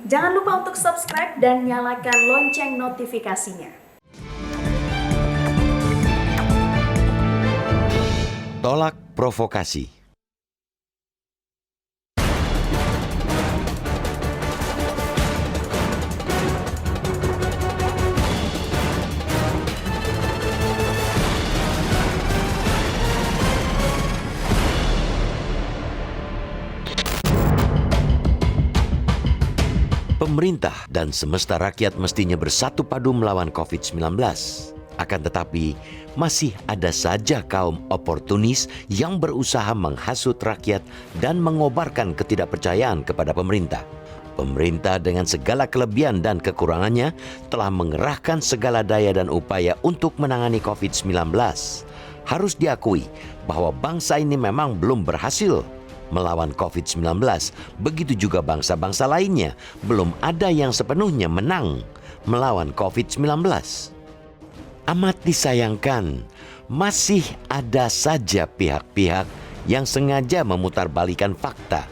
Jangan lupa untuk subscribe dan nyalakan lonceng notifikasinya. Tolak provokasi. Pemerintah dan semesta rakyat mestinya bersatu padu melawan COVID-19. Akan tetapi, masih ada saja kaum oportunis yang berusaha menghasut rakyat dan mengobarkan ketidakpercayaan kepada pemerintah. Pemerintah dengan segala kelebihan dan kekurangannya telah mengerahkan segala daya dan upaya untuk menangani COVID-19. Harus diakui bahwa bangsa ini memang belum berhasil melawan COVID-19. Begitu juga bangsa-bangsa lainnya belum ada yang sepenuhnya menang melawan COVID-19. Amat disayangkan, masih ada saja pihak-pihak yang sengaja memutarbalikkan fakta.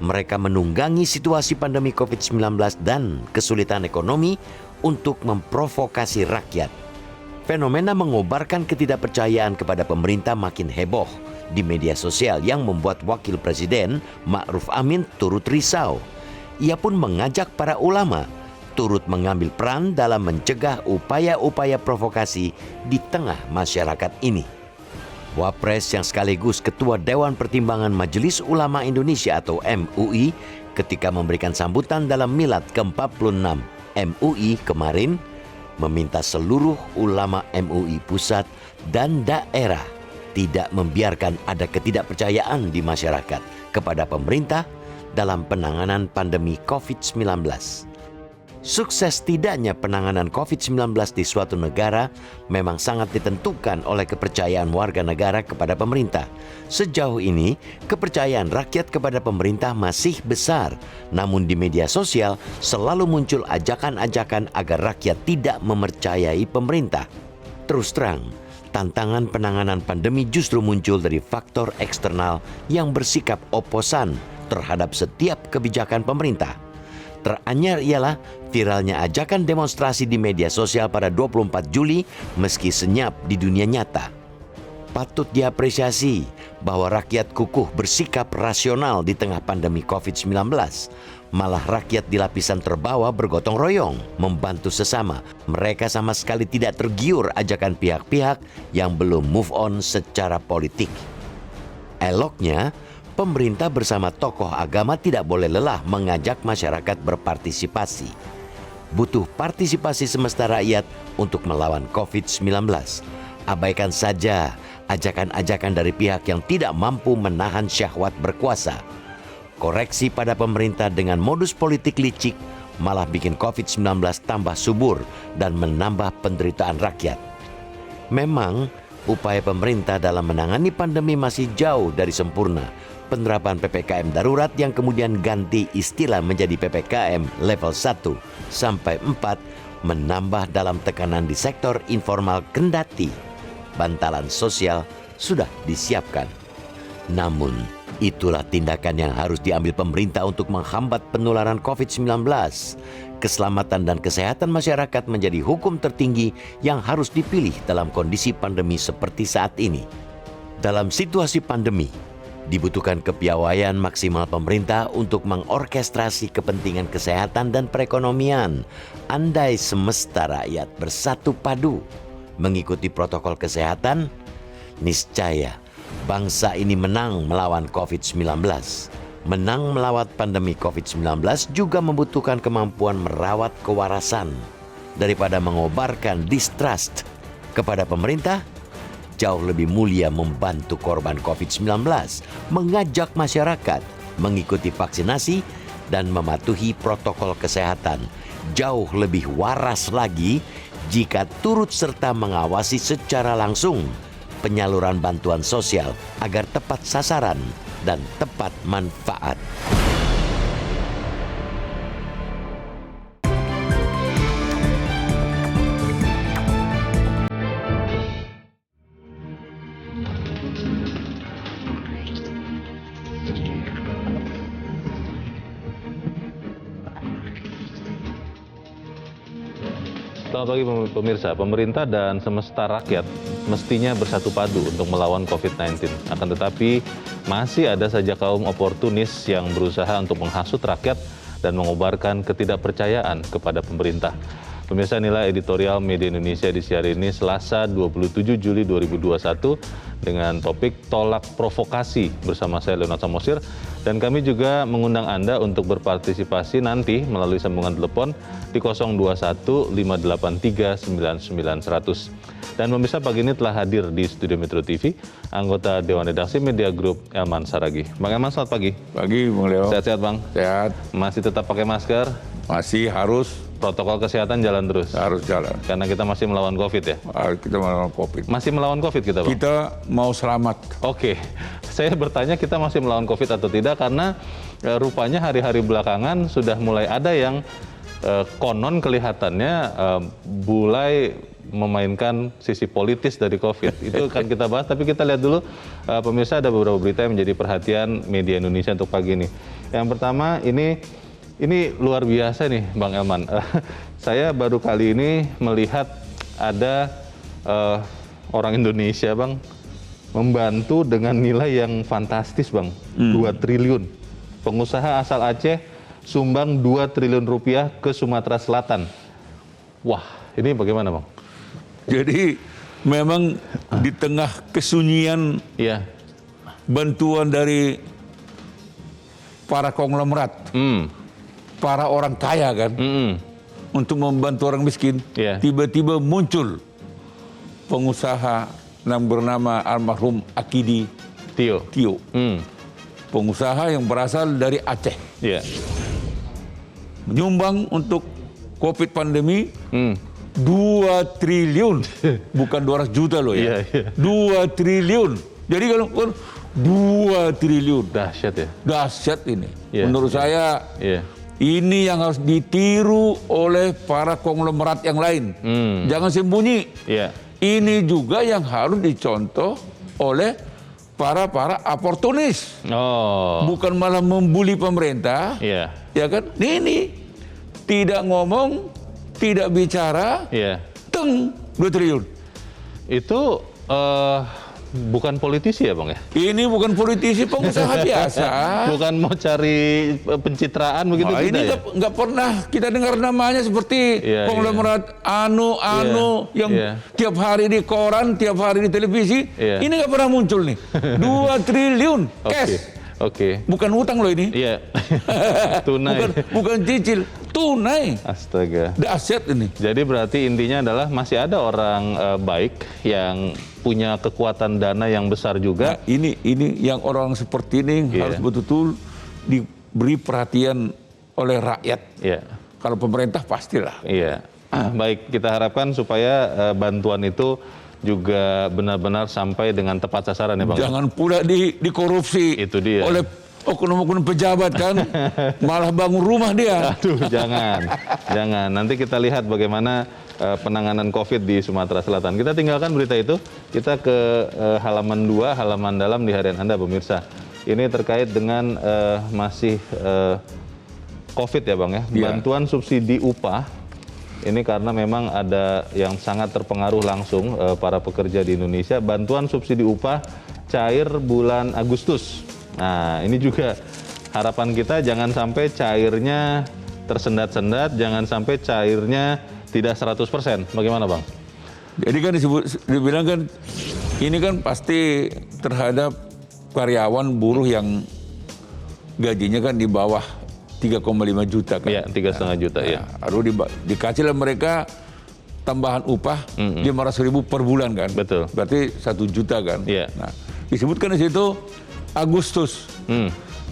Mereka menunggangi situasi pandemi COVID-19 dan kesulitan ekonomi untuk memprovokasi rakyat. Fenomena mengobarkan ketidakpercayaan kepada pemerintah makin heboh di media sosial yang membuat Wakil Presiden Ma'ruf Amin turut risau. Ia pun mengajak para ulama turut mengambil peran dalam mencegah upaya-upaya provokasi di tengah masyarakat ini. Wapres yang sekaligus Ketua Dewan Pertimbangan Majelis Ulama Indonesia atau MUI ketika memberikan sambutan dalam Milad ke-46 MUI kemarin meminta seluruh ulama MUI pusat dan daerah tidak membiarkan ada ketidakpercayaan di masyarakat kepada pemerintah dalam penanganan pandemi COVID-19. Sukses tidaknya penanganan COVID-19 di suatu negara memang sangat ditentukan oleh kepercayaan warga negara kepada pemerintah. Sejauh ini, kepercayaan rakyat kepada pemerintah masih besar, namun di media sosial selalu muncul ajakan-ajakan agar rakyat tidak mempercayai pemerintah. Terus terang, tantangan penanganan pandemi justru muncul dari faktor eksternal yang bersikap oposan terhadap setiap kebijakan pemerintah. Teranyar ialah viralnya ajakan demonstrasi di media sosial pada 24 Juli meski senyap di dunia nyata. Patut diapresiasi bahwa rakyat kukuh bersikap rasional di tengah pandemi COVID-19. Malah rakyat di lapisan terbawah bergotong royong, membantu sesama. Mereka sama sekali tidak tergiur ajakan pihak-pihak yang belum move on secara politik. Eloknya, pemerintah bersama tokoh agama tidak boleh lelah mengajak masyarakat berpartisipasi. Butuh partisipasi semesta rakyat untuk melawan COVID-19. Abaikan saja ajakan-ajakan dari pihak yang tidak mampu menahan syahwat berkuasa. Koreksi pada pemerintah dengan modus politik licik malah bikin COVID-19 tambah subur dan menambah penderitaan rakyat. Memang, upaya pemerintah dalam menangani pandemi masih jauh dari sempurna. Penerapan PPKM darurat yang kemudian ganti istilah menjadi PPKM level 1 sampai 4 menambah dalam tekanan di sektor informal kendati bantalan sosial sudah disiapkan. Namun, itulah tindakan yang harus diambil pemerintah untuk menghambat penularan COVID-19. Keselamatan dan kesehatan masyarakat menjadi hukum tertinggi yang harus dipilih dalam kondisi pandemi seperti saat ini. Dalam situasi pandemi, dibutuhkan kepiawaian maksimal pemerintah untuk mengorkestrasi kepentingan kesehatan dan perekonomian. Andai semesta rakyat bersatu padu mengikuti protokol kesehatan, niscaya bangsa ini menang melawan COVID-19. Menang melawat pandemi COVID-19 juga membutuhkan kemampuan merawat kewarasan. Daripada mengobarkan distrust kepada pemerintah, jauh lebih mulia membantu korban COVID-19, mengajak masyarakat mengikuti vaksinasi dan mematuhi protokol kesehatan. Jauh lebih waras lagi jika turut serta mengawasi secara langsung penyaluran bantuan sosial agar tepat sasaran dan tepat manfaat. Selamat pagi pemirsa. Pemerintah dan semesta rakyat mestinya bersatu padu untuk melawan COVID-19. Akan tetapi masih ada saja kaum oportunis yang berusaha untuk menghasut rakyat dan mengobarkan ketidakpercayaan kepada pemerintah. Pemirsa, inilah editorial Media Indonesia di siang ini Selasa 27 Juli 2021 dengan topik Tolak Provokasi bersama saya Leonard Samosir. Dan kami juga mengundang Anda untuk berpartisipasi nanti melalui sambungan telepon di 021 583 99 100. Dan pemirsa, pagi ini telah hadir di Studio Metro TV anggota Dewan Redaksi Media Group Elman Saragih. Bang Elman, selamat pagi. Pagi, Bang Leo. Sehat-sehat, Bang? Sehat. Masih tetap pakai masker? Masih harus. Protokol kesehatan jalan terus? Harus jalan. Karena kita masih melawan COVID ya? Kita melawan COVID. Masih melawan COVID kita, Bang? Kita mau selamat. Oke, saya bertanya kita masih melawan COVID atau tidak karena rupanya hari-hari belakangan sudah mulai ada yang konon kelihatannya mulai memainkan sisi politis dari COVID. Itu akan kita bahas, tapi kita lihat dulu pemirsa, ada beberapa berita yang menjadi perhatian media Indonesia untuk pagi ini. Yang pertama ini luar biasa nih Bang Elman. Saya baru kali ini melihat ada orang Indonesia Bang membantu dengan nilai yang fantastis Bang. 2 triliun. Pengusaha asal Aceh sumbang 2 triliun rupiah ke Sumatera Selatan. Wah, ini bagaimana Bang? Jadi memang di tengah kesunyian Iya. bantuan dari para konglomerat, para orang kaya kan, untuk membantu orang miskin, tiba-tiba muncul pengusaha yang bernama almarhum Akidi Tio. Pengusaha yang berasal dari Aceh. Menyumbang untuk COVID pandemi 2 triliun, bukan 200 juta loh ya. 2 triliun. Jadi kalau 2 triliun. Dahsyat ya? Dahsyat ini. Menurut saya ini yang harus ditiru oleh para konglomerat yang lain. Jangan sembunyi. Ini juga yang harus dicontoh oleh para oportunis. Bukan malah membuli pemerintah. Ya kan? Ini tidak ngomong, tidak bicara, teng 2 triliun. Itu bukan politisi ya Bang ya? Ini bukan politisi, pengusaha biasa. Bukan mau cari pencitraan begitu tidak ini ya? nggak pernah kita dengar namanya seperti konglomerat yang tiap hari di koran, tiap hari di televisi. Ini nggak pernah muncul nih. 2 triliun cash. Bukan utang loh ini. Tunai. bukan cicil, tunai. Astaga. Dahsyat ini. Jadi berarti intinya adalah masih ada orang baik yang punya kekuatan dana yang besar juga. Nah, ini yang orang seperti ini harus betul-betul diberi perhatian oleh rakyat. Kalau pemerintah pastilah. Baik, kita harapkan supaya bantuan itu juga benar-benar sampai dengan tepat sasaran ya Bang. Jangan pula dikorupsi. Itu dia. Oleh oknum-oknum pejabat kan, malah bangun rumah dia. Aduh, jangan. Nanti kita lihat bagaimana penanganan COVID di Sumatera Selatan. Kita tinggalkan berita itu, kita ke halaman 2, halaman dalam di harian Anda pemirsa. Ini terkait dengan masih COVID ya Bang ya. Bantuan subsidi upah. Ini karena memang ada yang sangat terpengaruh langsung para pekerja di Indonesia. Bantuan subsidi upah cair bulan Agustus. Nah, ini juga harapan kita jangan sampai cairnya tersendat-sendat, jangan sampai cairnya tidak 100%. Bagaimana Bang? Jadi kan dibilang kan ini kan pasti terhadap karyawan buruh yang gajinya kan di bawah 3,5 juta kan. 3,5 juta ya. Harus dikasihlah mereka tambahan upah 500.000 per bulan kan. Betul. Berarti 1 juta kan. Nah, disebutkan di situ Agustus.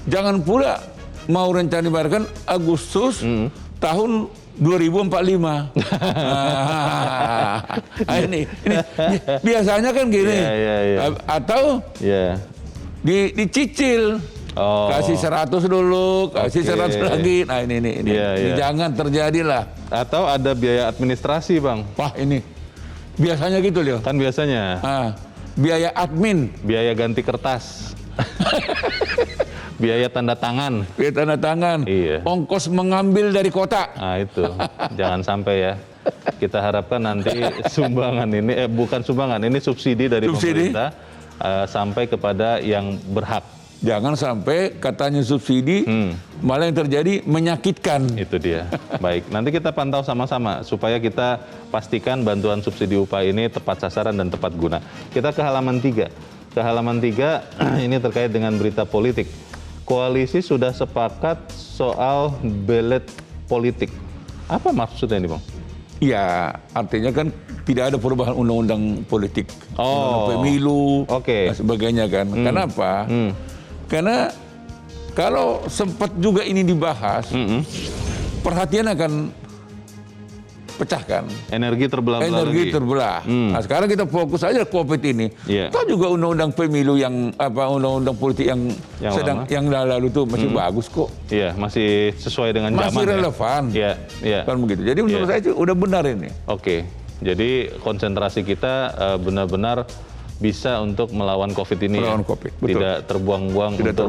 Jangan pula mau rencana dibayarkan Agustus tahun 2045. Ini biasanya kan gini. Atau dicicil. Kasih 100 dulu, kasih 100 lagi. Nah ini jangan terjadilah. Atau ada biaya administrasi Bang. Wah ini biasanya gitu loh. Kan biasanya. Biaya admin. Biaya ganti kertas. Biaya tanda tangan. Biaya tanda tangan. Ongkos mengambil dari kota. Nah itu, jangan sampai ya. Kita harapkan nanti sumbangan ini, bukan sumbangan, ini subsidi dari pemerintah sampai kepada yang berhak. Jangan sampai katanya subsidi, malah yang terjadi menyakitkan. Itu dia. Baik, nanti kita pantau sama-sama supaya kita pastikan bantuan subsidi upah ini tepat sasaran dan tepat guna. Kita ke halaman 3. Ke halaman 3 ini terkait dengan berita politik. Koalisi sudah sepakat soal belet politik. Apa maksudnya ini, Bang? Ya, artinya kan tidak ada perubahan undang-undang politik, undang-undang pemilu, dan sebagainya kan. Kenapa? Karena kalau sempat juga ini dibahas, perhatian akan pecahkan. Energi terbelah. Nah, sekarang kita fokus aja COVID ini. Toh juga undang-undang pemilu yang undang-undang politik yang lalu itu masih bagus kok. Iya, masih sesuai dengan zaman. Masih relevan. Iya. Kan begitu. Jadi menurut saya itu udah benar ini. Oke. Jadi konsentrasi kita benar-benar bisa untuk melawan COVID ini. Melawan COVID, betul. Tidak terbuang-buang untuk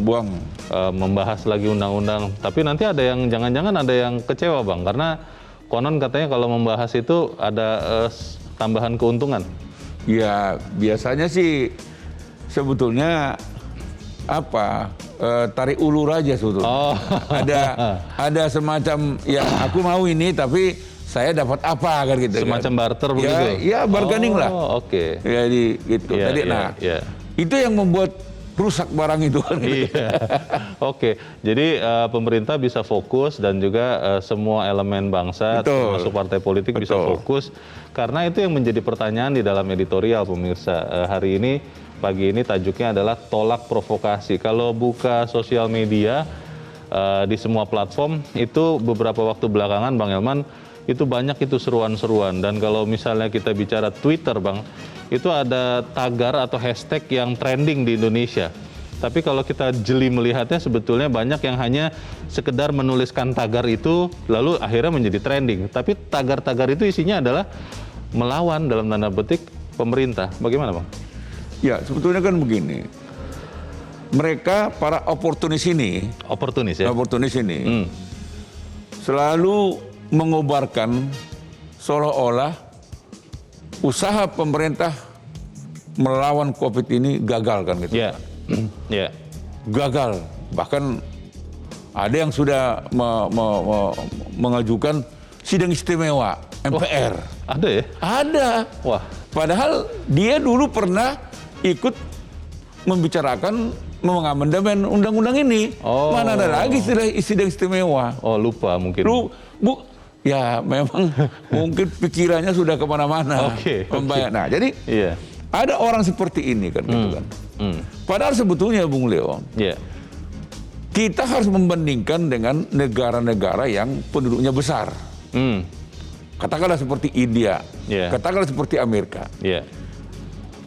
membahas lagi undang-undang. Tapi nanti ada yang jangan-jangan ada yang kecewa, Bang, karena konon katanya kalau membahas itu ada tambahan keuntungan. Ya, biasanya sih sebetulnya tarik ulur aja sebetulnya. Ada semacam aku mau ini tapi saya dapat apa kan gitu. Semacam barter begitu. Ya, bargaining lah. Oke. Jadi gitu. Itu yang membuat rusak barang itu kan. Oke. Jadi pemerintah bisa fokus dan juga semua elemen bangsa termasuk partai politik bisa fokus karena itu yang menjadi pertanyaan di dalam editorial pemirsa. Hari ini pagi ini tajuknya adalah tolak provokasi. Kalau buka sosial media di semua platform itu beberapa waktu belakangan Bang Elman itu banyak itu seruan-seruan dan kalau misalnya kita bicara Twitter Bang, itu ada tagar atau hashtag yang trending di Indonesia. Tapi kalau kita jeli melihatnya sebetulnya banyak yang hanya sekedar menuliskan tagar itu lalu akhirnya menjadi trending. Tapi tagar-tagar itu isinya adalah melawan dalam tanda petik pemerintah. Bagaimana Bang? Ya sebetulnya kan begini. Mereka para oportunis ini selalu mengobarkan seolah-olah usaha pemerintah melawan COVID ini gagal kan gitu. Gagal. Bahkan ada yang sudah mengajukan sidang istimewa MPR. Ada ya? Ada. Wah. Padahal dia dulu pernah ikut membicarakan mengamandemen undang-undang ini. Mana ada lagi sidang istimewa? Lupa mungkin. Ya memang mungkin pikirannya sudah kemana-mana. Nah jadi ada orang seperti ini kan gitu kan. Padahal sebetulnya Bung Leo, kita harus membandingkan dengan negara-negara yang penduduknya besar. Katakanlah seperti India, katakanlah seperti Amerika.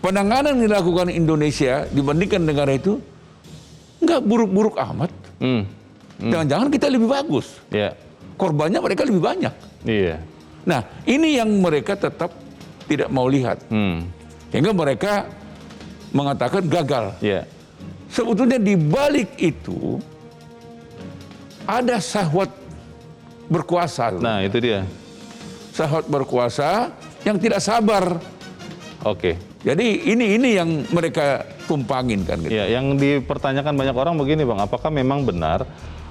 Penanganan yang dilakukan Indonesia dibandingkan negara itu nggak buruk-buruk amat. Jangan-jangan kita lebih bagus. Korbannya mereka lebih banyak. Nah, ini yang mereka tetap tidak mau lihat. Sehingga mereka mengatakan gagal. Sebetulnya di balik itu ada syahwat berkuasa. Nah, itu dia. Syahwat berkuasa yang tidak sabar. Jadi ini yang mereka tumpangin kan gitu. Yang dipertanyakan banyak orang begini Bang, apakah memang benar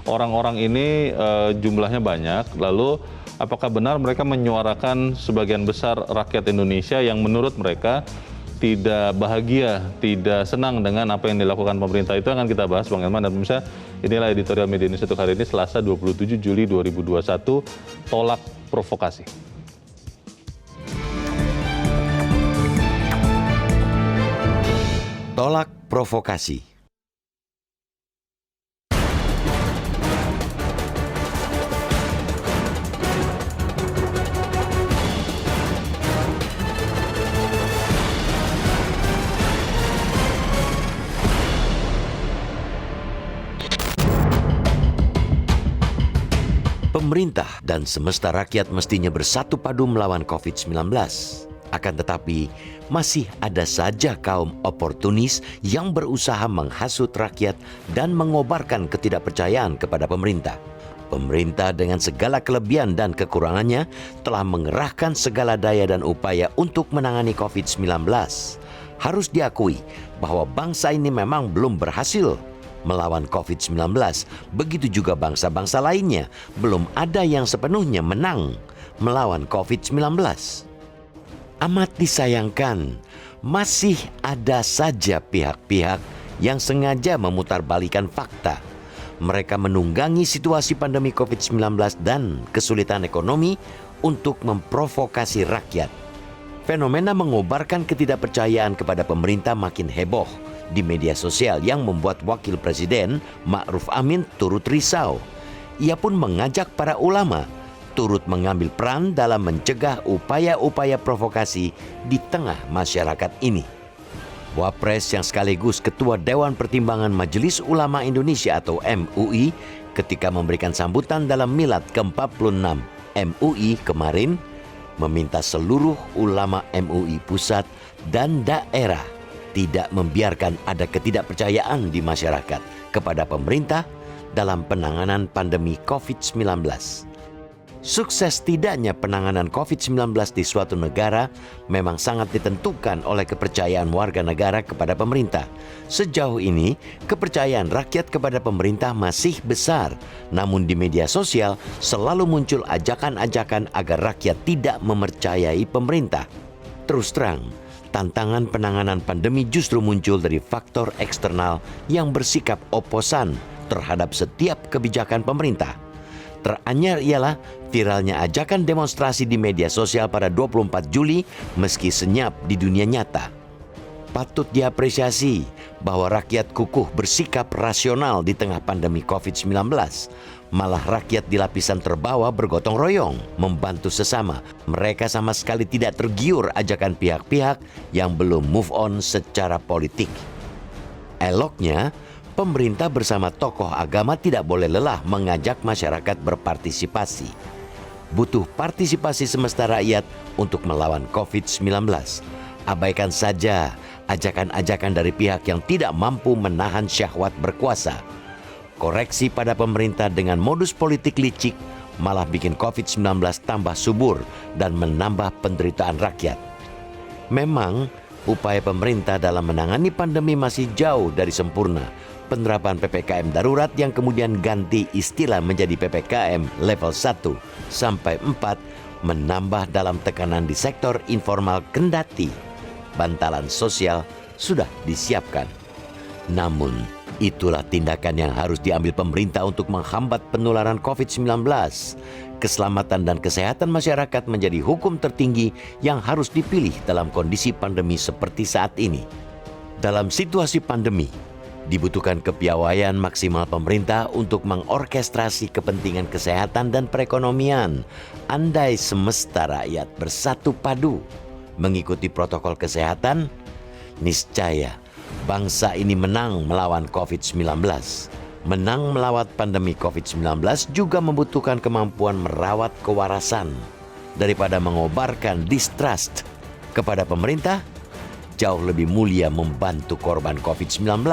orang-orang ini jumlahnya banyak, lalu apakah benar mereka menyuarakan sebagian besar rakyat Indonesia yang menurut mereka tidak bahagia, tidak senang dengan apa yang dilakukan pemerintah? Itu akan kita bahas Bang Elman dan pemirsa. Inilah editorial Media Indonesia untuk hari ini Selasa 27 Juli 2021, tolak provokasi. Tolak provokasi. Pemerintah dan semesta rakyat mestinya bersatu padu melawan COVID-19. Akan tetapi, masih ada saja kaum oportunis yang berusaha menghasut rakyat dan mengobarkan ketidakpercayaan kepada pemerintah. Pemerintah dengan segala kelebihan dan kekurangannya telah mengerahkan segala daya dan upaya untuk menangani COVID-19. Harus diakui bahwa bangsa ini memang belum berhasil melawan COVID-19. Begitu juga bangsa-bangsa lainnya belum ada yang sepenuhnya menang melawan COVID-19. Amat disayangkan, masih ada saja pihak-pihak yang sengaja memutarbalikkan fakta. Mereka menunggangi situasi pandemi COVID-19 dan kesulitan ekonomi untuk memprovokasi rakyat. Fenomena mengobarkan ketidakpercayaan kepada pemerintah makin heboh di media sosial yang membuat Wakil Presiden Ma'ruf Amin turut risau. Ia pun mengajak para ulama turut mengambil peran dalam mencegah upaya-upaya provokasi di tengah masyarakat ini. Wapres yang sekaligus Ketua Dewan Pertimbangan Majelis Ulama Indonesia atau MUI ketika memberikan sambutan dalam Milad ke-46 MUI kemarin meminta seluruh ulama MUI pusat dan daerah tidak membiarkan ada ketidakpercayaan di masyarakat kepada pemerintah dalam penanganan pandemi COVID-19. Sukses tidaknya penanganan COVID-19 di suatu negara memang sangat ditentukan oleh kepercayaan warga negara kepada pemerintah. Sejauh ini, kepercayaan rakyat kepada pemerintah masih besar. Namun di media sosial selalu muncul ajakan-ajakan agar rakyat tidak mempercayai pemerintah. Terus terang, tantangan penanganan pandemi justru muncul dari faktor eksternal yang bersikap oposan terhadap setiap kebijakan pemerintah. Teranyar ialah viralnya ajakan demonstrasi di media sosial pada 24 Juli meski senyap di dunia nyata. Patut diapresiasi bahwa rakyat kukuh bersikap rasional di tengah pandemi COVID-19. Malah rakyat di lapisan terbawah bergotong royong, membantu sesama. Mereka sama sekali tidak tergiur ajakan pihak-pihak yang belum move on secara politik. Eloknya, pemerintah bersama tokoh agama tidak boleh lelah mengajak masyarakat berpartisipasi. Butuh partisipasi semesta rakyat untuk melawan COVID-19. Abaikan saja ajakan-ajakan dari pihak yang tidak mampu menahan syahwat berkuasa. Koreksi pada pemerintah dengan modus politik licik malah bikin COVID-19 tambah subur dan menambah penderitaan rakyat. Memang, upaya pemerintah dalam menangani pandemi masih jauh dari sempurna. Penerapan PPKM darurat yang kemudian ganti istilah menjadi PPKM level 1 sampai 4 menambah dalam tekanan di sektor informal kendati bantalan sosial sudah disiapkan. Namun, itulah tindakan yang harus diambil pemerintah untuk menghambat penularan COVID-19. Keselamatan dan kesehatan masyarakat menjadi hukum tertinggi yang harus dipilih dalam kondisi pandemi seperti saat ini. Dalam situasi pandemi, dibutuhkan kepiawaian maksimal pemerintah untuk mengorkestrasi kepentingan kesehatan dan perekonomian. Andai semesta rakyat bersatu padu mengikuti protokol kesehatan, niscaya bangsa ini menang melawan COVID-19. Menang melawat pandemi COVID-19 juga membutuhkan kemampuan merawat kewarasan. Daripada mengobarkan distrust kepada pemerintah, jauh lebih mulia membantu korban COVID-19,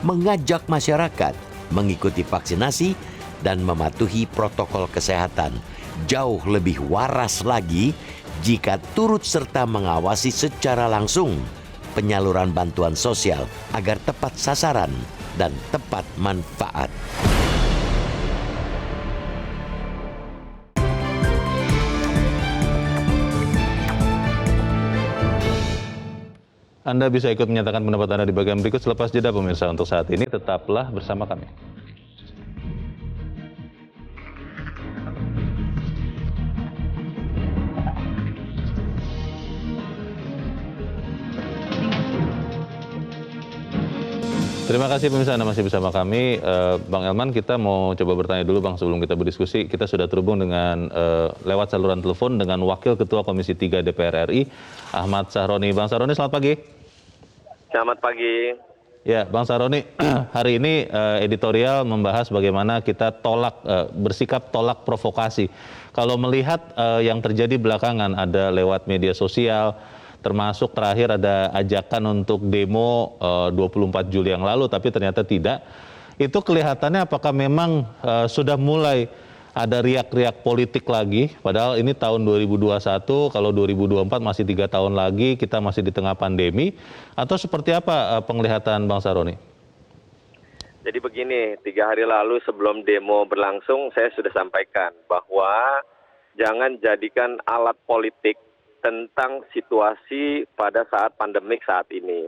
mengajak masyarakat mengikuti vaksinasi dan mematuhi protokol kesehatan. Jauh lebih waras lagi jika turut serta mengawasi secara langsung penyaluran bantuan sosial agar tepat sasaran dan tepat manfaat. Anda bisa ikut menyatakan pendapat Anda di bagian berikut selepas jeda pemirsa. Untuk saat ini tetaplah bersama kami. Terima kasih pemirsa, Anda masih bersama kami. Bang Elman, kita mau coba bertanya dulu Bang sebelum kita berdiskusi. Kita sudah terhubung dengan lewat saluran telepon dengan Wakil Ketua Komisi 3 DPR RI, Ahmad Sahroni. Bang Sahroni, selamat pagi. Selamat pagi. Ya, Bang Sahroni, hari ini editorial membahas bagaimana kita bersikap tolak provokasi. Kalau melihat yang terjadi belakangan, ada lewat media sosial, termasuk terakhir ada ajakan untuk demo 24 Juli yang lalu, tapi ternyata tidak. Itu kelihatannya apakah memang sudah mulai ada riak-riak politik lagi, padahal ini tahun 2021, kalau 2024 masih 3 tahun lagi, kita masih di tengah pandemi, atau seperti apa penglihatan Bang Saroni? Jadi begini, 3 hari lalu sebelum demo berlangsung, saya sudah sampaikan bahwa jangan jadikan alat politik tentang situasi pada saat pandemik saat ini.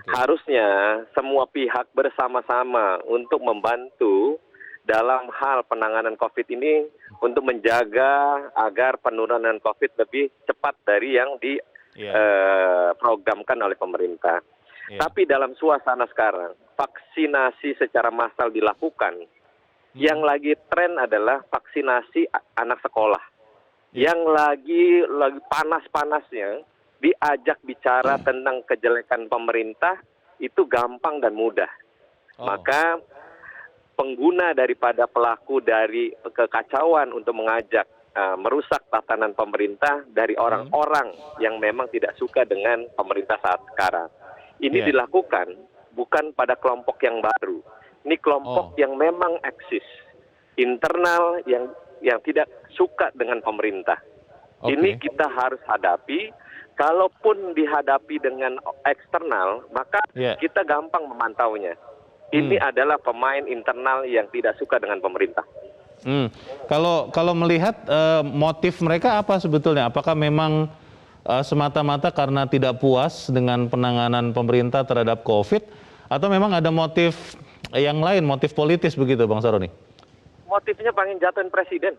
Harusnya semua pihak bersama-sama untuk membantu dalam hal penanganan COVID ini untuk menjaga agar penurunan COVID lebih cepat dari yang diprogramkan oleh pemerintah. Tapi dalam suasana sekarang, vaksinasi secara massal dilakukan. Yang lagi tren adalah vaksinasi anak sekolah. Yang lagi panas-panasnya diajak bicara tentang kejelekan pemerintah itu gampang dan mudah. Maka pengguna daripada pelaku dari kekacauan untuk mengajak merusak tatanan pemerintah dari orang-orang yang memang tidak suka dengan pemerintah saat sekarang. Ini dilakukan bukan pada kelompok yang baru. Ini kelompok yang memang eksis, internal yang tidak suka dengan pemerintah. Ini kita harus hadapi. Kalaupun dihadapi dengan eksternal, maka kita gampang memantaunya. Ini adalah pemain internal yang tidak suka dengan pemerintah. Kalau melihat motif mereka apa sebetulnya? Apakah memang semata-mata karena tidak puas dengan penanganan pemerintah terhadap COVID, atau memang ada motif yang lain, motif politis begitu, Bang Saroni? Motifnya pengen jatuhin presiden.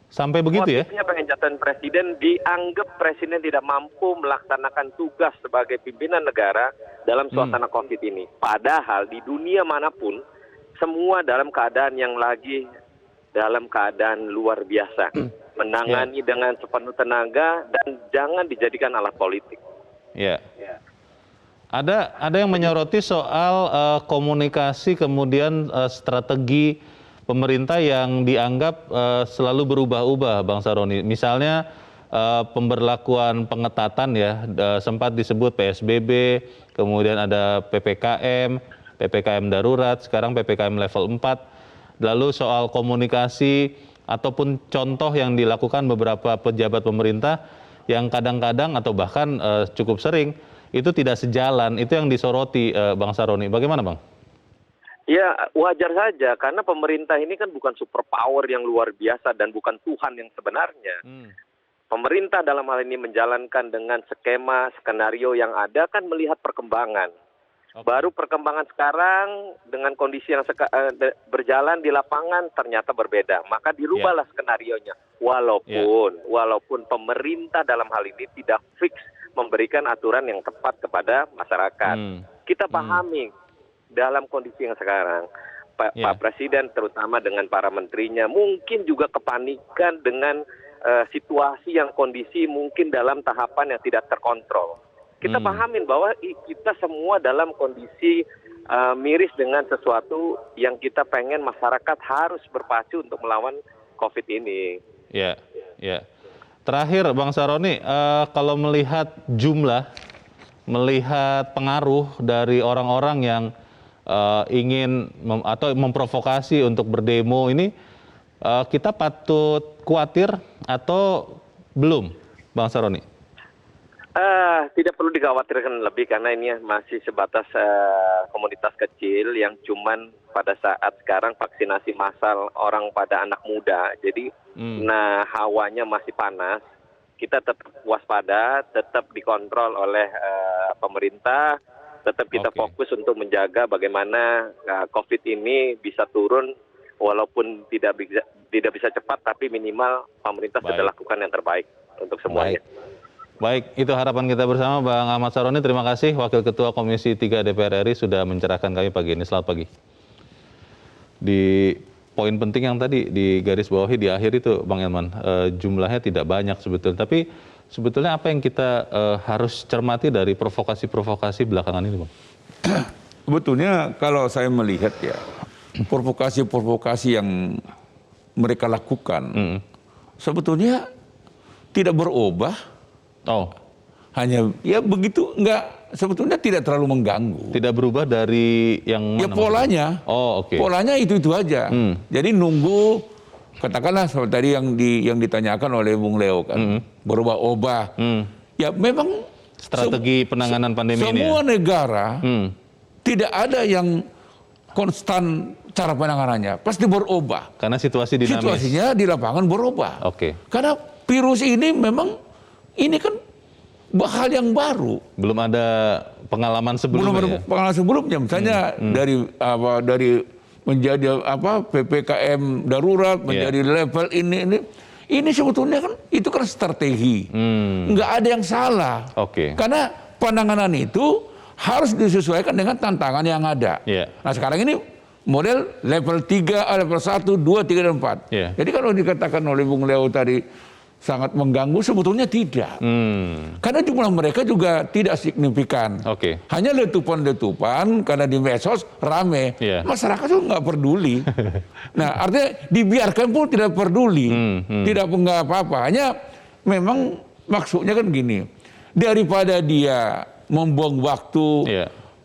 Sampai begitu ya? Motifnya pengen jatuhin presiden, dianggap presiden tidak mampu melaksanakan tugas sebagai pimpinan negara dalam suasana COVID ini. Padahal di dunia manapun, semua dalam keadaan yang lagi dalam keadaan luar biasa. Menangani dengan sepenuh tenaga dan jangan dijadikan alat politik. Ada yang menyoroti soal komunikasi kemudian strategi pemerintah yang dianggap selalu berubah-ubah, Bang Saroni. Misalnya pemberlakuan pengetatan sempat disebut PSBB, kemudian ada PPKM darurat, sekarang PPKM level 4. Lalu soal komunikasi ataupun contoh yang dilakukan beberapa pejabat pemerintah yang kadang-kadang atau bahkan cukup sering itu tidak sejalan, itu yang disoroti Bang Saroni. Bagaimana, Bang? Ya, wajar saja karena pemerintah ini kan bukan superpower yang luar biasa dan bukan Tuhan yang sebenarnya. Pemerintah dalam hal ini menjalankan dengan skenario yang ada kan melihat perkembangan. Baru perkembangan sekarang dengan kondisi yang berjalan di lapangan ternyata berbeda. Maka dirubahlah skenarionya. Walaupun pemerintah dalam hal ini tidak fix memberikan aturan yang tepat kepada masyarakat. Kita pahami. Dalam kondisi yang sekarang, Pak Presiden terutama dengan para menterinya mungkin juga kepanikan dengan situasi yang kondisi mungkin dalam tahapan yang tidak terkontrol. Kita pahamin bahwa kita semua dalam kondisi miris dengan sesuatu yang kita pengen masyarakat harus berpacu untuk melawan COVID ini. Terakhir Bang Saroni, kalau melihat jumlah, melihat pengaruh dari orang-orang yang ingin atau memprovokasi untuk berdemo ini, kita patut khawatir atau belum, Bang Saroni? Tidak perlu dikhawatirkan lebih karena ini masih sebatas komunitas kecil yang cuman pada saat sekarang vaksinasi massal orang pada anak muda. Jadi hawanya masih panas. Kita tetap waspada, tetap dikontrol oleh pemerintah. Tetap kita fokus untuk menjaga bagaimana COVID ini bisa turun walaupun tidak bisa cepat, tapi minimal pemerintah sudah lakukan yang terbaik untuk semuanya. Baik, itu harapan kita bersama. Bang Ahmad Saroni, terima kasih Wakil Ketua Komisi 3 DPR RI sudah mencerahkan kami pagi ini. Selamat pagi. Di poin penting yang tadi di garis bawahi di akhir itu, Bang Elman, jumlahnya tidak banyak sebetulnya, tapi sebetulnya apa yang kita harus cermati dari provokasi-provokasi belakangan ini, Bang? Sebetulnya kalau saya melihat provokasi-provokasi yang mereka lakukan sebetulnya tidak berubah. Hanya begitu, sebetulnya tidak terlalu mengganggu. Tidak berubah dari yang mana? Ya polanya. Oh, oke. Polanya itu aja. Jadi nunggu, katakanlah seperti tadi yang ditanyakan oleh Bung Leo kan, berubah-ubah. Ya memang strategi penanganan pandemi ini. Semua negara tidak ada yang konstan cara penanganannya, pasti berubah. Karena situasi dinamis. Situasinya di lapangan berubah. Oke. Karena virus ini memang ini kan hal yang baru. Belum ada pengalaman sebelumnya. Belum ada pengalaman sebelumnya. Misalnya dari menjadi PPKM darurat menjadi level ini sebetulnya kan itu kan strategi. Nggak ada yang salah. Oke. Karena penanganan itu harus disesuaikan dengan tantangan yang ada. Nah sekarang ini model level 3, level 1, 2, 3, dan 4. Jadi kalau dikatakan oleh Bung Leo tadi sangat mengganggu, sebetulnya tidak. Karena jumlah mereka juga tidak signifikan. Hanya letupan-letupan karena di medsos rame. Masyarakat itu nggak peduli. Nah artinya dibiarkan pun tidak peduli. Tidak nggak apa-apa. Hanya memang maksudnya kan gini. Daripada dia membuang waktu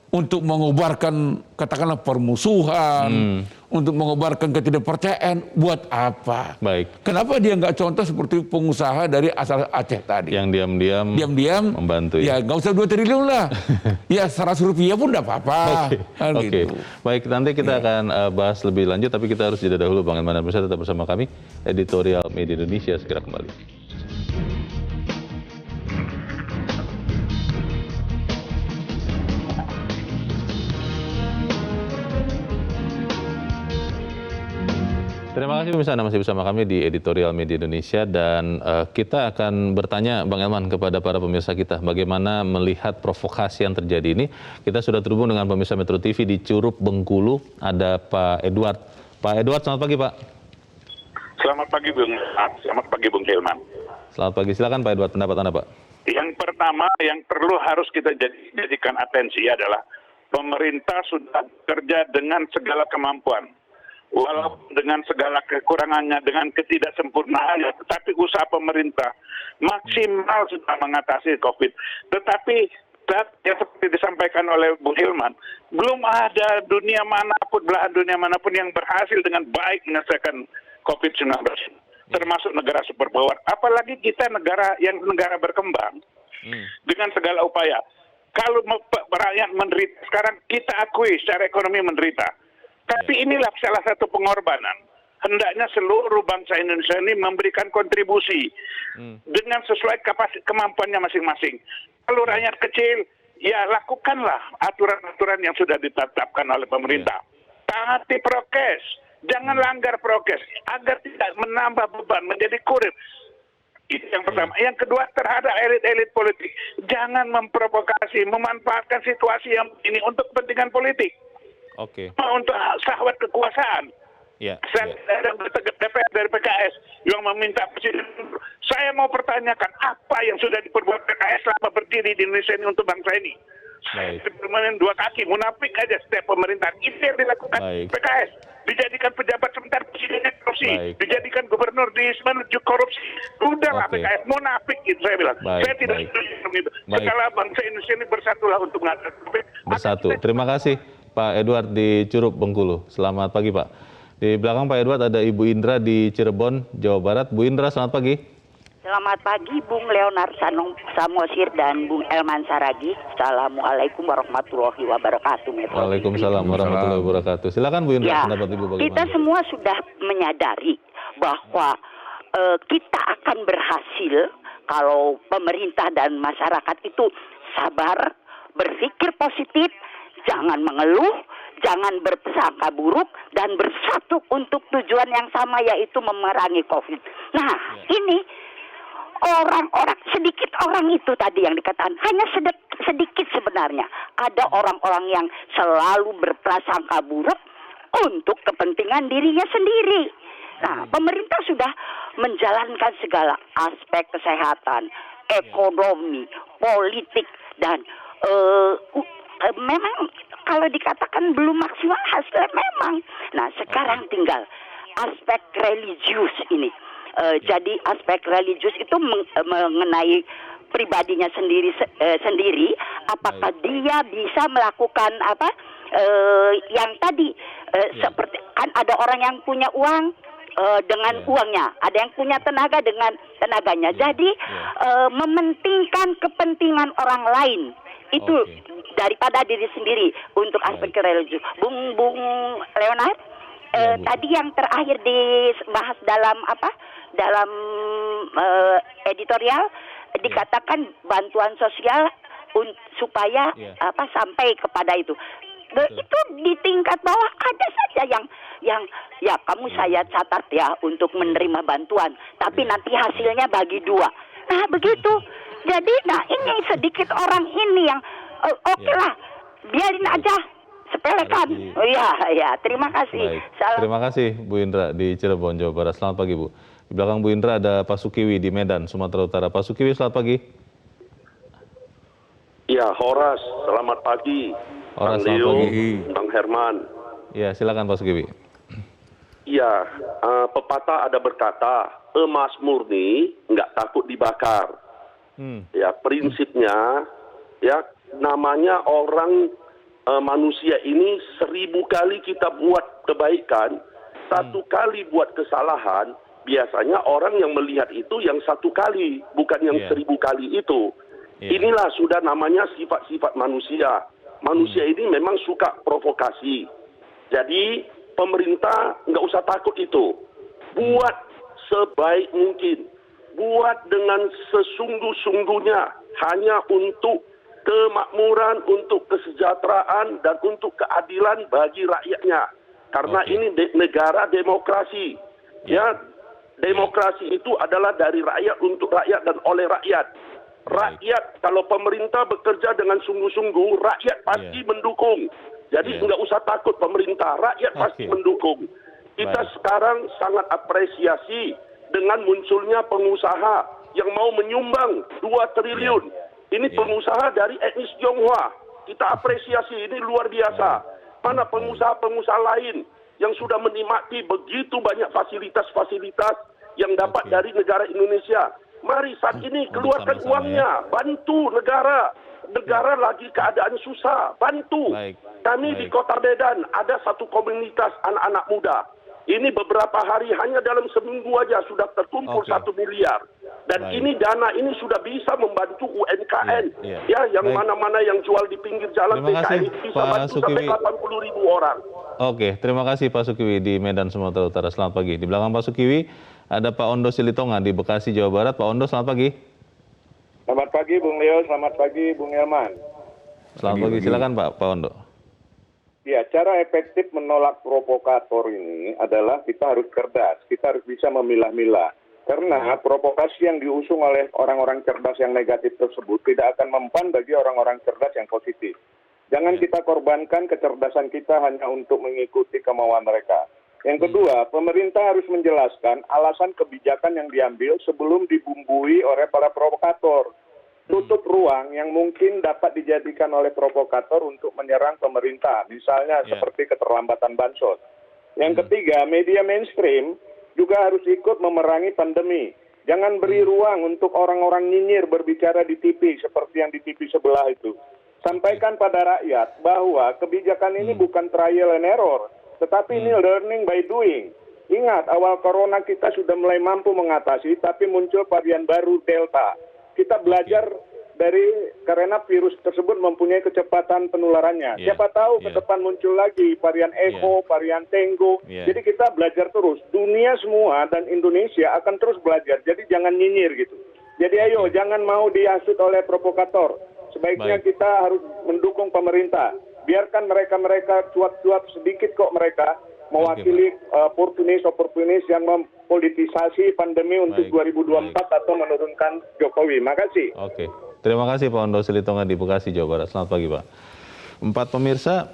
untuk mengobarkan katakanlah permusuhan, untuk mengobarkan ketidakpercayaan, buat apa? Kenapa dia nggak contoh seperti pengusaha dari asal Aceh tadi? Yang diam-diam membantu ya nggak usah 2 triliun lah. Ya 100 rupiah pun nggak apa-apa. Oke. Baik, nanti kita akan bahas lebih lanjut, tapi kita harus jeda dahulu. Bang Elman dan pemirsa tetap bersama kami. Editorial Media Indonesia segera kembali. Terima kasih pemirsa, Anda masih bersama kami di Editorial Media Indonesia, dan kita akan bertanya Bang Elman kepada para pemirsa kita bagaimana melihat provokasi yang terjadi ini. Kita sudah terhubung dengan pemirsa Metro TV di Curup, Bengkulu, ada Pak Edward. Pak Edward, selamat pagi Pak. Selamat pagi Bung Helman. Selamat pagi, silakan Pak Edward, pendapat Anda Pak. Yang pertama yang perlu harus kita jadikan atensi adalah pemerintah sudah bekerja dengan segala kemampuan. Walaupun dengan segala kekurangannya, dengan ketidaksempurnaannya, tetapi usaha pemerintah maksimal sudah mengatasi COVID. Tetapi yang seperti disampaikan oleh Bung Hilman, belum ada dunia manapun, belahan dunia manapun yang berhasil dengan baik menyelesaikan COVID-19, termasuk negara superpower. Apalagi kita negara berkembang dengan segala upaya. Kalau rakyat menderita, sekarang kita akui secara ekonomi menderita. Tapi inilah salah satu pengorbanan. Hendaknya seluruh bangsa Indonesia ini memberikan kontribusi dengan sesuai kemampuannya masing-masing. Kalau rakyat kecil, ya lakukanlah aturan-aturan yang sudah ditetapkan oleh pemerintah. Taati prokes, jangan langgar prokes, agar tidak menambah beban, menjadi kurir. Itu yang pertama. Yang kedua, terhadap elit-elit politik, jangan memprovokasi, memanfaatkan situasi yang ini untuk kepentingan politik. Untuk syahwat kekuasaan. DPR dari PKS yang meminta presiden. Saya mau pertanyakan apa yang sudah diperbuat PKS selama berdiri di Indonesia ini untuk bangsa ini. Permainan 2 kaki, munafik aja setiap pemerintahan. Itu yang dilakukan PKS. Dijadikan pejabat sebentar presidennya korupsi, dijadikan gubernur menuju korupsi. Udahlah PKS, munafik itu saya bilang. Saya tidak setuju itu. Segala bangsa Indonesia ini bersatulah untuk mengatasi. Bersatu. Terima kasih Pak Edward di Curup, Bengkulu. Selamat pagi Pak. Di belakang Pak Edward ada Ibu Indra di Cirebon, Jawa Barat. Bu Indra, selamat pagi. Selamat pagi Bung Leonard Samosir dan Bung Elman Saragih. Assalamualaikum warahmatullahi wabarakatuh. Waalaikumsalam warahmatullahi wabarakatuh. Silakan Bu Indra, pendapat Ibu bagaimana? Kita semua sudah menyadari bahwa kita akan berhasil kalau pemerintah dan masyarakat itu sabar, berpikir positif, jangan mengeluh, jangan berprasangka buruk, dan bersatu untuk tujuan yang sama, yaitu memerangi COVID. Nah, ini orang-orang, sedikit orang itu tadi yang dikatakan, hanya sedikit sebenarnya. Ada orang-orang yang selalu berprasangka buruk untuk kepentingan dirinya sendiri. Nah, pemerintah sudah menjalankan segala aspek kesehatan, ekonomi, politik, dan memang kalau dikatakan belum maksimal hasilnya memang. Nah sekarang tinggal aspek religius ini. Jadi aspek religius itu mengenai pribadinya sendiri, apakah dia bisa melakukan yang tadi seperti kan ada orang yang punya uang dengan uangnya, ada yang punya tenaga dengan tenaganya. Jadi mementingkan kepentingan orang lain itu daripada diri sendiri untuk aspek religius. Bung Leonard, tadi yang terakhir dibahas dalam editorial dikatakan bantuan sosial supaya sampai kepada itu. Itu di tingkat bawah ada saja yang ya kamu saya catat ya untuk menerima bantuan, tapi nanti hasilnya bagi dua. Nah begitu. Jadi ini sedikit orang ini yang oke lah, biarin aja, sepelekan. Ya, terima kasih. Baik. Terima kasih Bu Indra di Cirebon, Jawa Barat. Selamat pagi Bu. Di belakang Bu Indra ada Pak Sukiwi di Medan, Sumatera Utara. Pak Sukiwi, selamat pagi. Ya, Horas, selamat pagi. Horas, Bang Leo, selamat pagi. Bang Herman. Ya, silakan Pak Sukiwi. Iya, pepatah ada berkata, emas murni nggak takut dibakar. Ya, prinsipnya, ya namanya orang manusia ini 1000 kali kita buat kebaikan, 1 kali buat kesalahan, biasanya orang yang melihat itu yang 1 kali, bukan yang 1000 kali itu. Inilah sudah namanya sifat-sifat manusia. Manusia ini memang suka provokasi. Jadi pemerintah nggak usah takut itu. Buat sebaik mungkin. Buat dengan sesungguh-sungguhnya. Hanya untuk kemakmuran, untuk kesejahteraan, dan untuk keadilan bagi rakyatnya. Karena ini negara demokrasi. Ya, demokrasi itu adalah dari rakyat untuk rakyat dan oleh rakyat. Rakyat, kalau pemerintah bekerja dengan sungguh-sungguh, rakyat pasti mendukung. Jadi nggak usah takut pemerintah, rakyat pasti mendukung. Kita sekarang sangat apresiasi dengan munculnya pengusaha yang mau menyumbang 2 triliun. Ini pengusaha dari etnis Tionghoa. Kita apresiasi, ini luar biasa. Mana pengusaha-pengusaha lain yang sudah menikmati begitu banyak fasilitas-fasilitas yang dapat dari negara Indonesia. Mari saat ini keluarkan uangnya, bantu negara. Negara lagi keadaan susah, bantu. Kami di Kota Medan ada satu komunitas anak-anak muda. Ini beberapa hari hanya dalam seminggu aja sudah terkumpul 1 miliar. Dan ini dana ini sudah bisa membantu UMKM. Ya, yang mana-mana yang jual di pinggir jalan PKI bisa bantu sampai 80.000 orang. Oke, terima kasih Pak Sukiwi di Medan, Sumatera Utara. Selamat pagi. Di belakang Pak Sukiwi ada Pak Ondo Silitonga di Bekasi, Jawa Barat. Pak Ondo, selamat pagi. Selamat pagi Bung Leo, selamat pagi Bung Elman. Selamat pagi, silakan Pak Ondo. Ya, cara efektif menolak provokator ini adalah kita harus cerdas, kita harus bisa memilah-milah. Karena provokasi yang diusung oleh orang-orang cerdas yang negatif tersebut tidak akan mempan bagi orang-orang cerdas yang positif. Jangan kita korbankan kecerdasan kita hanya untuk mengikuti kemauan mereka. Yang kedua, pemerintah harus menjelaskan alasan kebijakan yang diambil sebelum dibumbui oleh para provokator. Tutup ruang yang mungkin dapat dijadikan oleh provokator untuk menyerang pemerintah, misalnya seperti keterlambatan bansos. Yang ketiga, media mainstream juga harus ikut memerangi pandemi. Jangan beri ruang untuk orang-orang nyinyir berbicara di TV seperti yang di TV sebelah itu. Sampaikan pada rakyat bahwa kebijakan ini bukan trial and error, tetapi ini learning by doing. Ingat, awal corona kita sudah mulai mampu mengatasi, tapi muncul varian baru Delta. Kita belajar karena virus tersebut mempunyai kecepatan penularannya. Siapa tahu ke depan muncul lagi varian Echo, varian Tango. Jadi kita belajar terus. Dunia semua dan Indonesia akan terus belajar. Jadi jangan nyinyir gitu. Jadi ayo, jangan mau dihasut oleh provokator. Sebaiknya kita harus mendukung pemerintah. Biarkan mereka cuap-cuap sedikit kok mereka mewakili oportunis yang mempolitisasi pandemi untuk 2024 atau menurunkan Jokowi. Makasih. Oke, terima kasih Pak Ondo Silitonga di Bekasi, Jawa Barat. Selamat pagi Pak. 4 pemirsa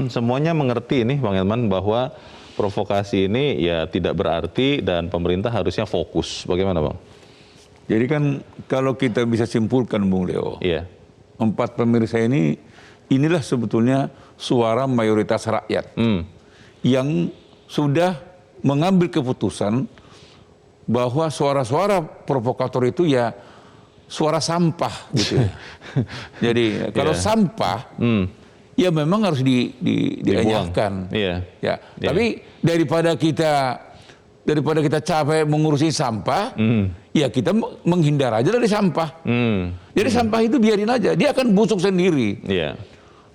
semuanya mengerti ini Bang Elman bahwa provokasi ini ya tidak berarti dan pemerintah harusnya fokus. Bagaimana Bang? Jadi kan kalau kita bisa simpulkan Bung Leo, 4 pemirsa inilah sebetulnya suara mayoritas rakyat. Yang sudah mengambil keputusan bahwa suara-suara provokator itu ya suara sampah gitu. Jadi kalau sampah ya memang harus dianyahkan. Ya. Tapi daripada kita capek mengurusi sampah, ya kita menghindar aja dari sampah. Jadi sampah itu biarin aja, dia akan busuk sendiri.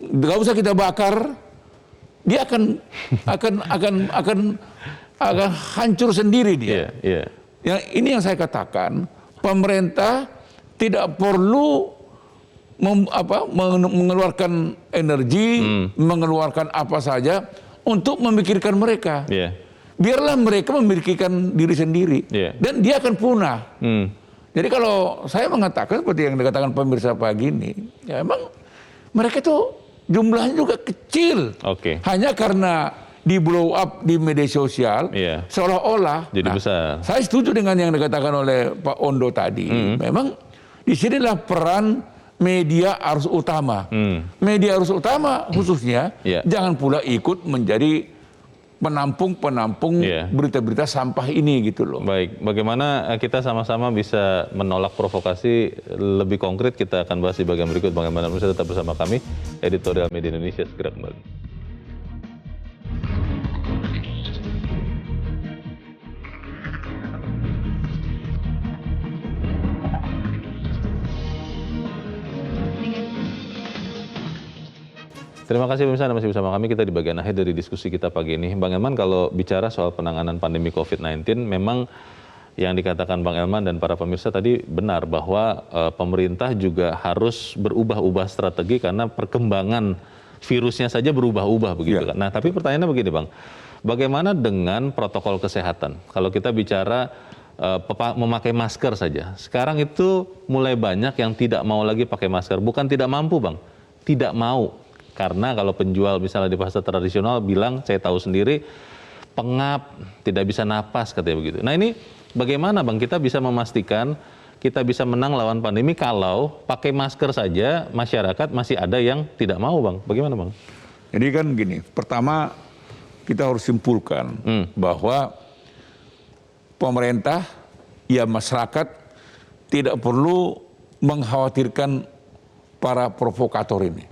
Gak usah kita bakar, dia akan hancur sendiri dia. Ini yang saya katakan, pemerintah tidak perlu mengeluarkan energi, mengeluarkan apa saja untuk memikirkan mereka. Biarlah mereka memikirkan diri sendiri, dan dia akan punah. Jadi kalau saya mengatakan seperti yang dikatakan pemirsa pagi ini, ya emang mereka itu jumlahnya juga kecil. Hanya karena di blow up di media sosial, seolah-olah. Jadi besar. Saya setuju dengan yang dikatakan oleh Pak Ondo tadi. Memang disinilah peran media arus utama. Media arus utama khususnya jangan pula ikut menjadi penampung berita-berita sampah ini gitu loh. Baik, bagaimana kita sama-sama bisa menolak provokasi lebih konkret, kita akan bahas di bagian berikut. Bagaimana bisa tetap bersama kami, Editorial Media Indonesia segera kembali. Terima kasih pemirsa, Anda masih bersama kami. Kita di bagian akhir dari diskusi kita pagi ini. Bang Elman, kalau bicara soal penanganan pandemi COVID-19, memang yang dikatakan Bang Elman dan para pemirsa tadi benar bahwa pemerintah juga harus berubah-ubah strategi karena perkembangan virusnya saja berubah-ubah begitu kan. Nah, tapi pertanyaannya begini Bang, bagaimana dengan protokol kesehatan? Kalau kita bicara memakai masker saja, sekarang itu mulai banyak yang tidak mau lagi pakai masker. Bukan tidak mampu Bang, tidak mau. Karena kalau penjual misalnya di pasar tradisional bilang, saya tahu sendiri, pengap, tidak bisa napas katanya begitu. Nah ini bagaimana Bang kita bisa memastikan kita bisa menang lawan pandemi kalau pakai masker saja masyarakat masih ada yang tidak mau Bang? Bagaimana Bang? Jadi kan gini, pertama kita harus simpulkan bahwa pemerintah, ya masyarakat tidak perlu mengkhawatirkan para provokator ini.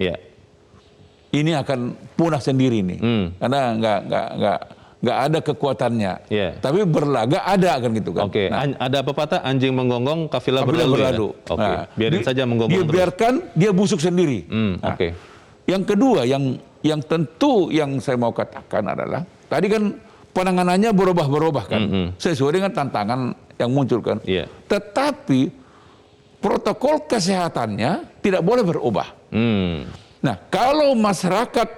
Ini akan punah sendiri nih, karena nggak ada kekuatannya. Tapi berlaga ada kan gitu kan. Nah, ada pepatah anjing menggonggong kafilah berlalu. Nah, biarin saja menggonggong dia biarkan dia busuk sendiri. Yang kedua yang tentu yang saya mau katakan adalah tadi kan penanganannya berubah-berubah kan, sesuai dengan tantangan yang muncul kan. Tetapi protokol kesehatannya tidak boleh berubah. Nah, kalau masyarakat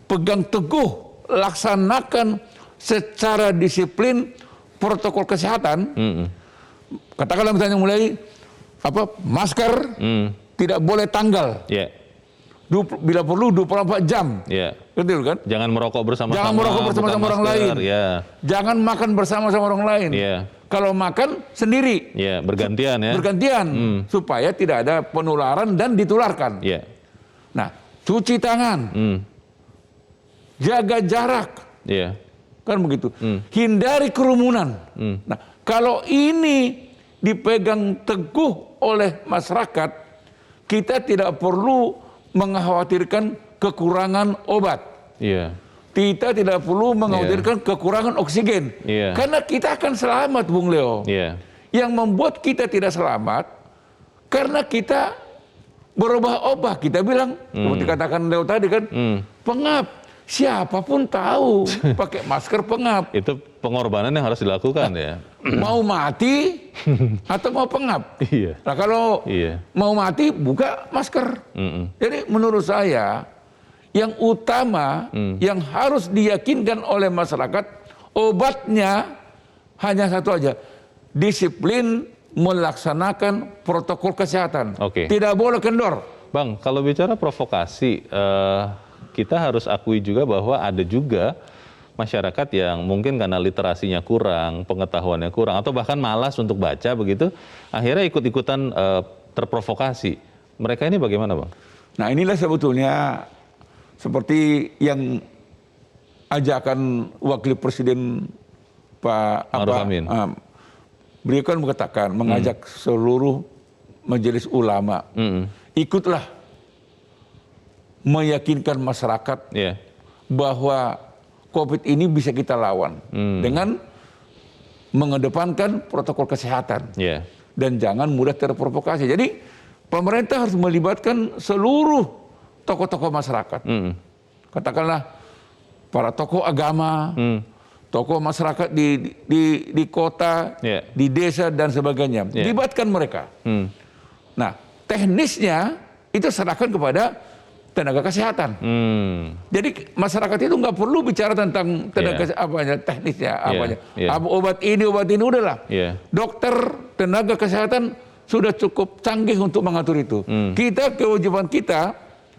pegang teguh, laksanakan secara disiplin protokol kesehatan, katakanlah misalnya mulai masker tidak boleh tanggal, bila perlu 24 jam, betul kan? Jangan merokok bersama-sama. Jangan merokok bersama-sama orang lain. Jangan makan bersama-sama orang lain. Kalau makan sendiri, bergantian ya. Bergantian supaya tidak ada penularan dan ditularkan. Nah, cuci tangan, jaga jarak, kan begitu. Hindari kerumunan. Nah, kalau ini dipegang teguh oleh masyarakat, kita tidak perlu mengkhawatirkan kekurangan obat. Kita tidak perlu mengkhawatirkan kekurangan oksigen, karena kita akan selamat, Bung Leo. Yang membuat kita tidak selamat karena kita berubah-ubah. Kita bilang, seperti katakan Leo tadi kan, pengap. Siapapun tahu pakai masker pengap. Itu pengorbanan yang harus dilakukan ya. Mau mati atau mau pengap. Nah kalau mau mati buka masker. Jadi menurut saya yang utama yang harus diyakinkan oleh masyarakat, obatnya hanya satu aja, disiplin melaksanakan protokol kesehatan. Tidak boleh kendor. Bang, kalau bicara provokasi, kita harus akui juga bahwa ada juga masyarakat yang mungkin karena literasinya kurang, pengetahuannya kurang, atau bahkan malas untuk baca begitu, akhirnya ikut-ikutan terprovokasi. Mereka ini bagaimana Bang? Nah inilah sebetulnya seperti yang ajakan Wakil Presiden Pak Ma'ruf Amin. Beliau kan mengatakan, mengajak seluruh Majelis Ulama, ikutlah meyakinkan masyarakat bahwa COVID ini bisa kita lawan dengan mengedepankan protokol kesehatan dan jangan mudah terprovokasi. Jadi pemerintah harus melibatkan seluruh tokoh-tokoh masyarakat. Katakanlah para tokoh agama, tokoh masyarakat di kota, di desa dan sebagainya. Libatkan mereka. Nah, teknisnya itu serahkan kepada tenaga kesehatan. Jadi masyarakat itu nggak perlu bicara tentang tenaga teknisnya, obat ini udahlah. Dokter, tenaga kesehatan sudah cukup canggih untuk mengatur itu. Kita, kewajiban kita,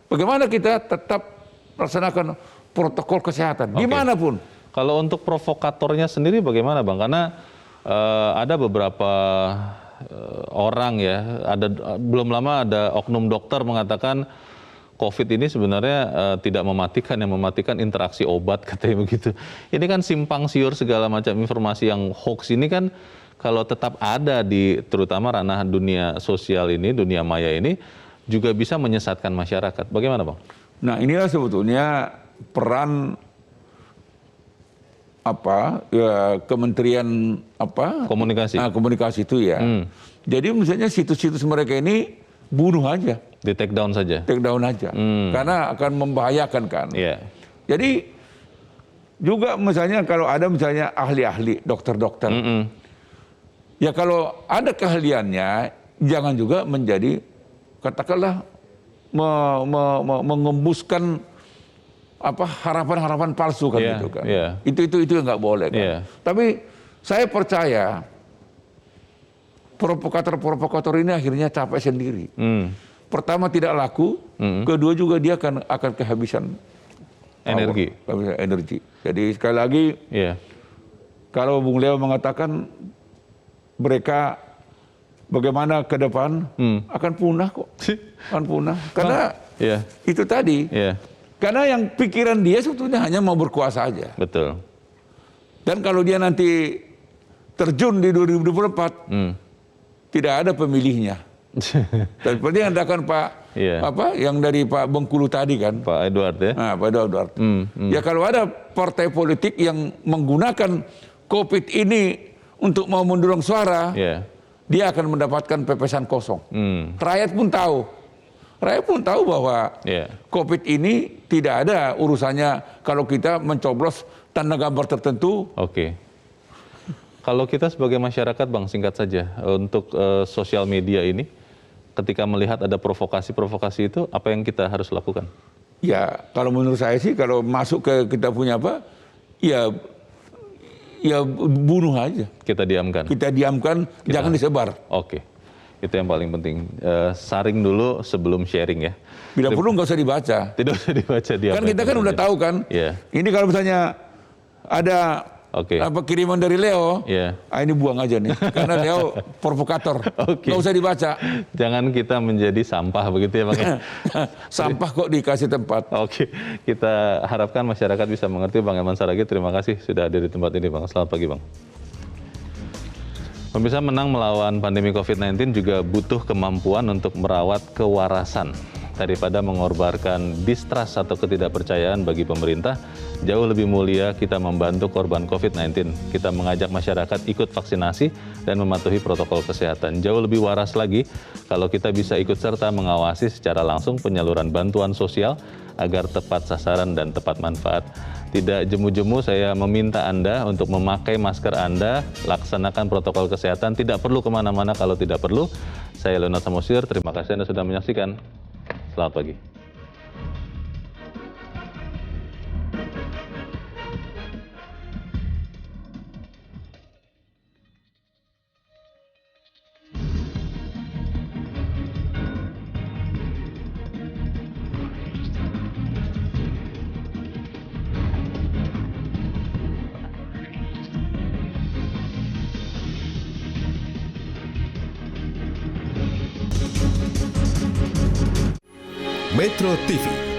bagaimana kita tetap melaksanakan protokol kesehatan dimanapun. Kalau untuk provokatornya sendiri bagaimana, Bang? Karena ada beberapa orang ya, belum lama ada oknum dokter mengatakan COVID ini sebenarnya tidak mematikan, yang mematikan interaksi obat, katanya begitu. Ini kan simpang siur segala macam informasi yang hoax ini kan kalau tetap ada di terutama ranah dunia sosial ini, dunia maya ini juga bisa menyesatkan masyarakat. Bagaimana, Bang? Nah, inilah sebetulnya peran Kementerian komunikasi itu ya. Jadi misalnya situs-situs mereka ini bunuh aja, di take down saja, karena akan membahayakan kan. Jadi juga misalnya kalau ada misalnya ahli-ahli, dokter-dokter, ya kalau ada keahliannya jangan juga menjadi katakanlah mengembuskan harapan-harapan palsu kan gitu kan. Itu yang nggak boleh kan. Tapi saya percaya provokator-provokator ini akhirnya capek sendiri. Pertama tidak laku, kedua juga dia akan kehabisan energi. Jadi sekali lagi, kalau Bung Leo mengatakan mereka bagaimana ke depan akan punah kok, akan punah. Karena itu tadi. Karena yang pikiran dia sebetulnya hanya mau berkuasa aja. Betul. Dan kalau dia nanti terjun di 2024, tidak ada pemilihnya. Dan seperti yang katakan Pak, yang dari Pak Bengkulu tadi kan. Pak Edward ya. Nah, Pak Edward. Ya kalau ada partai politik yang menggunakan COVID ini untuk mau mendorong suara, dia akan mendapatkan pepesan kosong. Rakyat pun tahu. Rakyat pun tahu bahwa COVID ini tidak ada urusannya kalau kita mencoblos tanda gambar tertentu. Kalau kita sebagai masyarakat, Bang, singkat saja, untuk sosial media ini, ketika melihat ada provokasi-provokasi itu, apa yang kita harus lakukan? Ya, kalau menurut saya sih, kalau masuk ke kita punya ya bunuh aja. Kita diamkan? Kita diamkan, jangan disebar. Itu yang paling penting. Saring dulu sebelum sharing ya. Bila perlu nggak usah dibaca. Tidak usah dibaca dia. Kan kita kan udah tahu kan. Ini kalau misalnya ada kiriman dari Leo, ini buang aja nih. Karena Leo provokator. Nggak usah dibaca. Jangan kita menjadi sampah begitu ya, Bang. Sampah kok dikasih tempat. Kita harapkan masyarakat bisa mengerti. Bang Elman Saragih, terima kasih sudah hadir di tempat ini, Bang. Selamat pagi, Bang. Pemirsa, menang melawan pandemi COVID-19 juga butuh kemampuan untuk merawat kewarasan. Daripada mengorbankan distrust atau ketidakpercayaan bagi pemerintah, jauh lebih mulia kita membantu korban COVID-19. Kita mengajak masyarakat ikut vaksinasi dan mematuhi protokol kesehatan. Jauh lebih waras lagi kalau kita bisa ikut serta mengawasi secara langsung penyaluran bantuan sosial agar tepat sasaran dan tepat manfaat. Tidak jemu-jemu saya meminta Anda untuk memakai masker Anda, laksanakan protokol kesehatan, tidak perlu kemana-mana kalau tidak perlu. Saya Leonard Samosir, terima kasih Anda sudah menyaksikan. Selamat pagi. Metro TV